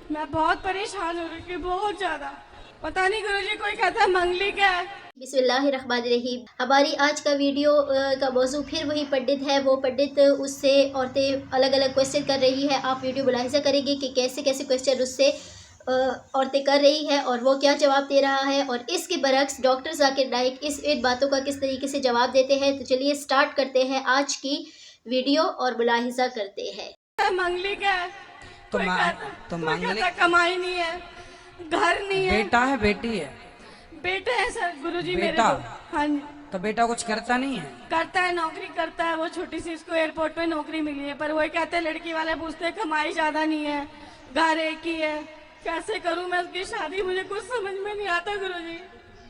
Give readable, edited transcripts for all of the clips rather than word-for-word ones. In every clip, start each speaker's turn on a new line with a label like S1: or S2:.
S1: मैं बहुत परेशान हो रही हूँ, बहुत ज्यादा। पता नहीं गुरुजी, कोई कहता है मंगली क्या है।
S2: बिस्मिल्लाहिर्रहमानिर्रहीम। हमारी आज का वीडियो का मौजू फिर वही पंडित है। वो पंडित उससे औरतें अलग अलग क्वेश्चन कर रही है। आप वीडियो मुलाहिजा करेंगे कि कैसे कैसे क्वेश्चन उससे औरतें कर रही है और वो क्या जवाब दे रहा है, और इसके बरक्स डॉक्टर जाकिर नाइक इन बातों का किस तरीके से जवाब देते हैं। तो चलिए स्टार्ट करते हैं आज की वीडियो और मुलाहिजा करते हैं।
S1: मंगली क्या है?
S3: तो
S1: कोई
S3: मंगली
S1: कहता कमाई नहीं है, घर नहीं है।
S3: बेटा है बेटी है?
S1: बेटे हैं सर गुरुजी मेरे
S3: बेटा?
S1: तो। हाँ जी।
S3: तो बेटा कुछ करता नहीं है?
S1: करता है, नौकरी करता है। वो छोटी सी इसको एयरपोर्ट पे नौकरी मिली है, पर वही कहते हैं, लड़की वाले पूछते हैं कमाई ज्यादा नहीं है, घर एक ही है। कैसे करूं मैं उसकी शादी, मुझे कुछ समझ में नहीं आता गुरुजी।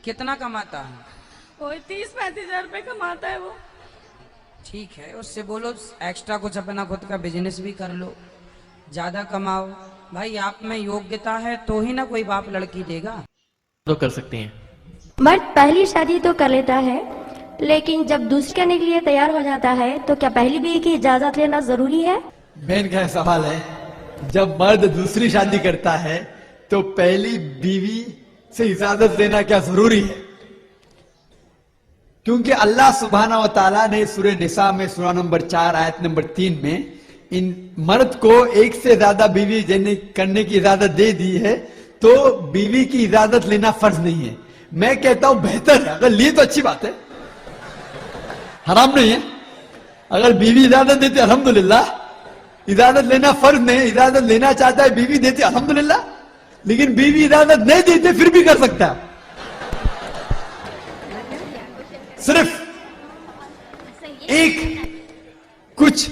S3: कितना कमाता है?
S1: वो 30-35 हजार रुपए कमाता है वो।
S3: ठीक है, उससे बोलो एक्स्ट्रा कुछ अपना खुद का बिजनेस भी कर लो, ज्यादा कमाओ। भाई आप में योग्यता है तो ही ना कोई बाप लड़की देगा।
S4: तो कर सकते हैं।
S5: मर्द पहली शादी तो कर लेता है, लेकिन जब दूसरी करने के लिए तैयार हो जाता है तो क्या पहली बीवी की इजाजत लेना जरूरी है?
S6: बहन का सवाल है, जब मर्द दूसरी शादी करता है तो पहली बीवी से इजाजत लेना क्या जरूरी है? क्योंकि अल्लाह सुब्हाना व तआला ने सूरह निसा में सूरा नंबर 4 आयत नंबर 3 में इन मर्द को एक से ज्यादा बीवी करने की इजाजत दे दी है, तो बीवी की इजाजत लेना फर्ज नहीं है। मैं कहता हूं बेहतर है, अगर लिए तो अच्छी बात है, हराम नहीं है। अगर बीवी इजाजत देती अल्हम्दुलिल्लाह, इजाजत लेना फर्ज नहीं है। इजाजत लेना चाहता है, बीवी देती अल्हम्दुलिल्लाह, लेकिन बीवी इजाजत नहीं देती फिर भी कर सकता है। सिर्फ कुछ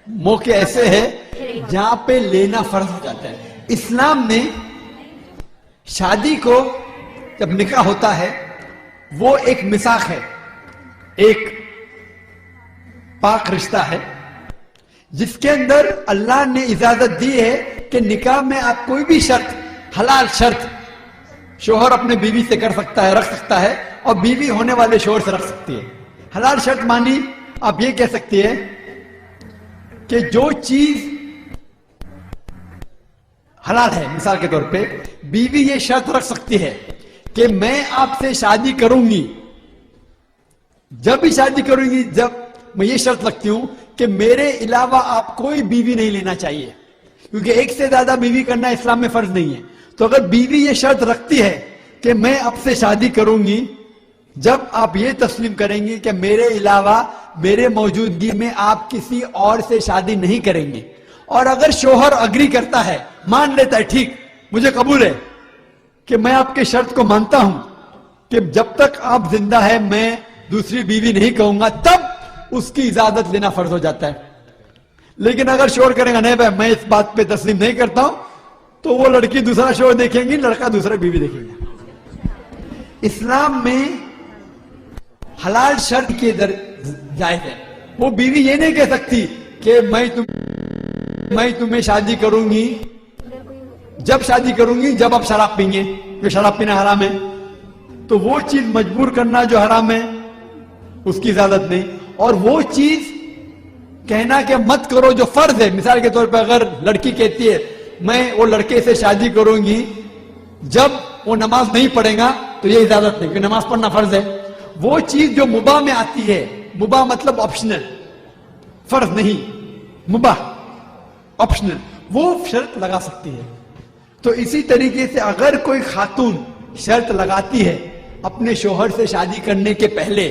S6: मौके ऐसे हैं जहां पे लेना फर्ज हो जाता है। इस्लाम ने शादी को जब निकाह होता है वो एक मिसाक है, एक पाक रिश्ता है, जिसके अंदर अल्लाह ने इजाजत दी है कि निकाह में आप कोई भी शर्त, हलाल शर्त शोहर अपने बीवी से कर सकता है, रख सकता है, और बीवी होने वाले शोहर से रख सकती है। हलाल शर्त मानी आप ये कह सकती है कि जो चीज हलाल है, मिसाल के तौर पे बीवी ये शर्त रख सकती है कि मैं आपसे शादी करूंगी, जब भी शादी करूंगी, जब मैं ये शर्त रखती हूं कि मेरे अलावा आप कोई बीवी नहीं लेना चाहिए, क्योंकि एक से ज्यादा बीवी करना इस्लाम में फर्ज नहीं है। तो अगर बीवी ये शर्त रखती है कि मैं आपसे शादी करूंगी जब आप ये तस्लीम करेंगे कि मेरे अलावा, मेरे मौजूदगी में आप किसी और से शादी नहीं करेंगे, और अगर शोहर अग्री करता है, मान लेता है, ठीक मुझे कबूल है कि मैं आपके शर्त को मानता हूं कि जब तक आप जिंदा है मैं दूसरी बीवी नहीं कहूंगा, तब उसकी इजाजत लेना फर्ज हो जाता है। लेकिन अगर शोहर करेगा नहीं भाई मैं इस बात पे तस्लीम नहीं करता हूं, तो वो लड़की दूसरा शोहर देखेंगी, लड़का दूसरा बीवी देखेंगे। इस्लाम में हलाल शर्त के दर जायज है। वो बीवी ये नहीं कह सकती कि मैं तुम्हें शादी करूंगी, जब शादी करूंगी जब आप शराब पीएंगे, क्योंकि शराब पीना हराम है, तो वो चीज मजबूर करना जो हराम है उसकी इजाजत नहीं। और वो चीज कहना कि मत करो जो फर्ज है, मिसाल के तौर पर अगर लड़की कहती है मैं वो लड़के से शादी करूंगी जब वो नमाज नहीं पढ़ेगा, तो ये इजाजत नहीं, क्योंकि नमाज पढ़ना फर्ज है। वो चीज जो मुबाह में आती है, मुबाह मतलब ऑप्शनल, फर्ज नहीं, मुबाह ऑप्शनल, वो शर्त लगा सकती है। तो इसी तरीके से अगर कोई खातून शर्त लगाती है अपने शोहर से शादी करने के पहले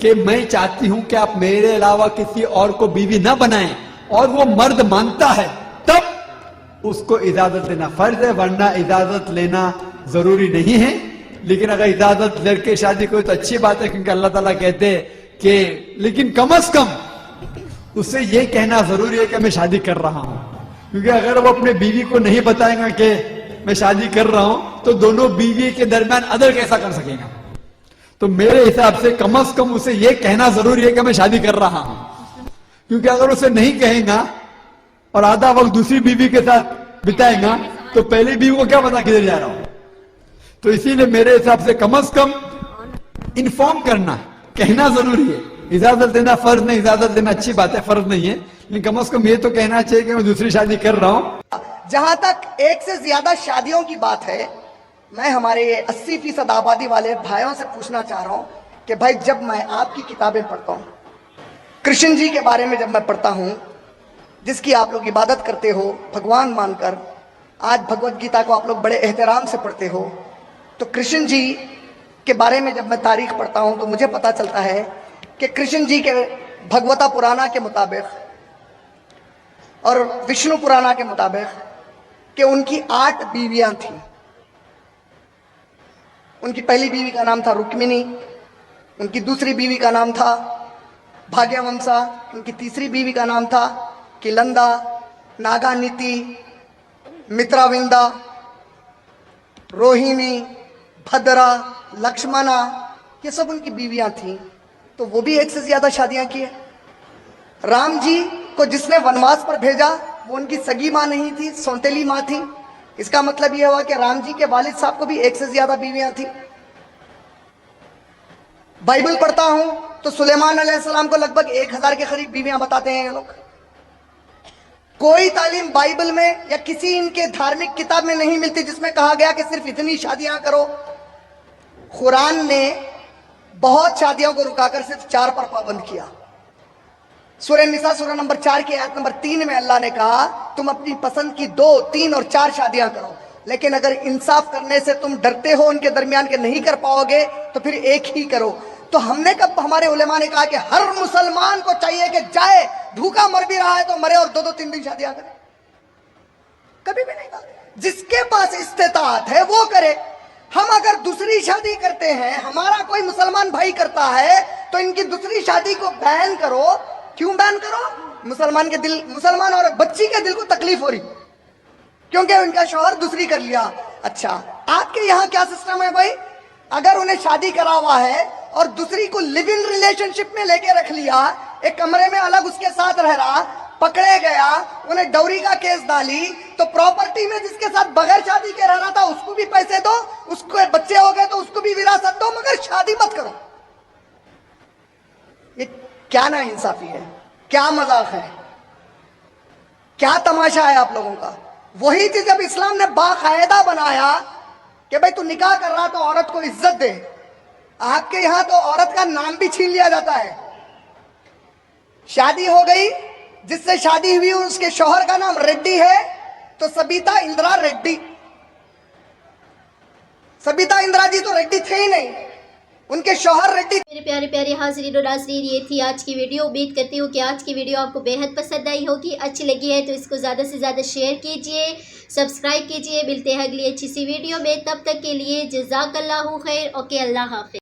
S6: कि मैं चाहती हूं कि आप मेरे अलावा किसी और को बीवी ना बनाएं, और वो मर्द मानता है, तब उसको इजाजत लेना फर्ज है, वरना इजाजत लेना जरूरी नहीं है। लेकिन अगर इजाजत लेके शादी कोई तो अच्छी बात है, क्योंकि अल्लाह ताला कहते हैं कि लेकिन कम से कम उससे ये कहना जरूरी है कि मैं शादी कर रहा हूं, क्योंकि अगर वो अपने बीवी को नहीं बताएगा कि मैं शादी कर रहा हूं, तो दोनों बीवी के दरमियान अदर कैसा कर सकेगा। तो मेरे हिसाब से कम उसे ये कहना जरूरी है कि मैं शादी कर रहा हूं, क्योंकि अगर उसे नहीं कहेगा और आधा वक्त दूसरी बीवी के साथ बिताएगा, तो पहली बीवी को क्या पता किधर जा रहा हूं। तो इसीलिए मेरे हिसाब से कम इन्फॉर्म करना, कहना जरूरी है। इजाजत देना फर्ज नहीं, इजाजत देना अच्छी बात है, फर्ज नहीं है, लेकिन कम से कम ये तो कहना चाहिए कि मैं दूसरी शादी कर रहा हूं।
S7: जहां तक एक से ज्यादा शादियों की बात है, मैं हमारे 80% आबादी वाले भाइयों से पूछना चाह रहा हूं कि भाई जब मैं आपकी किताबें पढ़ता हूं, कृष्ण जी के बारे में जब मैं पढ़ता हूं, जिसकी आप लोग इबादत करते हो भगवान मानकर, आज भगवत गीता को आप लोग बड़े एहतराम से पढ़ते हो, तो कृष्ण जी के बारे में जब मैं तारीख पढ़ता हूं तो मुझे पता चलता है कि कृष्ण जी के भगवता पुराना के मुताबिक और विष्णु पुराना के मुताबिक कि उनकी 8 बीवियां थीं। उनकी पहली बीवी का नाम था रुक्मिणी, उनकी दूसरी बीवी का नाम था भाग्यवंशा, उनकी तीसरी बीवी का नाम था किलंदा, नागानीति, मित्राविंदा, रोहिणी, भद्रा, लक्ष्मणा, ये सब उनकी बीवियां थीं। तो वो भी एक से ज्यादा शादियां की है। राम जी को जिसने वनवास पर भेजा वो उनकी सगी मां नहीं थी, सौतेली मां थी। इसका मतलब यह हुआ कि राम जी के वालिद साहब को भी एक से ज्यादा बीवियां थी। बाइबल पढ़ता हूं तो सुलेमान अलैहिस्सलाम को लगभग 1000 के करीब बीवियां बताते हैं ये लोग। कोई तालीम बाइबल में या किसी इनके धार्मिक किताब में नहीं मिलती जिसमें कहा गया कि सिर्फ इतनी शादियां करो। कुरान ने बहुत शादियों को रुकाकर सिर्फ 4 पर पाबंद किया। सूरह निसा सूरह नंबर 4 की आयत नंबर 3 में अल्लाह ने कहा तुम अपनी पसंद की 2, 3 और 4 शादियां करो, लेकिन अगर इंसाफ करने से तुम डरते हो उनके दरमियान के नहीं कर पाओगे तो फिर एक ही करो। तो हमने कब, हमारे उलेमा ने कहा कि हर मुसलमान को चाहिए कि जाए भूखा मर भी रहा है तो मरे और 2-2, 3 शादियां करे। कभी भी नहीं कहा। जिसके पास इस्तेताअत है वो करे। हम अगर दूसरी शादी करते हैं, हमारा कोई मुसलमान भाई करता है तो इनकी दूसरी शादी को बैन करो। क्यों बैन करो? मुसलमान और बच्ची के दिल को तकलीफ हो रही क्योंकि उनका शौहर दूसरी कर लिया। अच्छा, आपके यहाँ क्या सिस्टम है भाई? अगर उन्हें शादी करा हुआ है और दूसरी को लिव इन रिलेशनशिप में लेके रख लिया, एक कमरे में अलग उसके साथ रह रहा, पकड़े गया, उन्हें डौरी का केस डाली, तो प्रॉपर्टी में जिसके साथ बगैर शादी के रह रहा था उसको भी पैसे दो, उसको बच्चे हो गए तो उसको भी विरासत दो, मगर शादी मत करो। ये क्या ना इंसाफी है, क्या मजाक है, क्या तमाशा है आप लोगों का। वही चीज जब इस्लाम ने बाकायदा बनाया कि भाई तू निकाह कर रहा तो औरत को इज्जत दे, आपके यहां तो औरत का नाम भी छीन लिया जाता है। शादी हो गई, जिससे शादी हुई उसके शौहर का नाम रेड्डी है तो सबिता इंदिरा रेड्डी। सबिता इंदिरा जी तो रेड्डी थे ही नहीं, उनके शौहर रेड्डी।
S2: मेरे प्यारे प्यारे हाज़रीन और नाज़रीन, ये थी आज की वीडियो। उम्मीद करती हूँ कि आज की वीडियो आपको बेहद पसंद आई होगी। अच्छी लगी है तो इसको ज़्यादा से ज़्यादा शेयर कीजिए, सब्सक्राइब कीजिए। मिलते हैं अगली अच्छी सी वीडियो में, तब तक के लिए जज़ाकल्लाहु खैर। ओके, अल्लाह हाफ़िज़।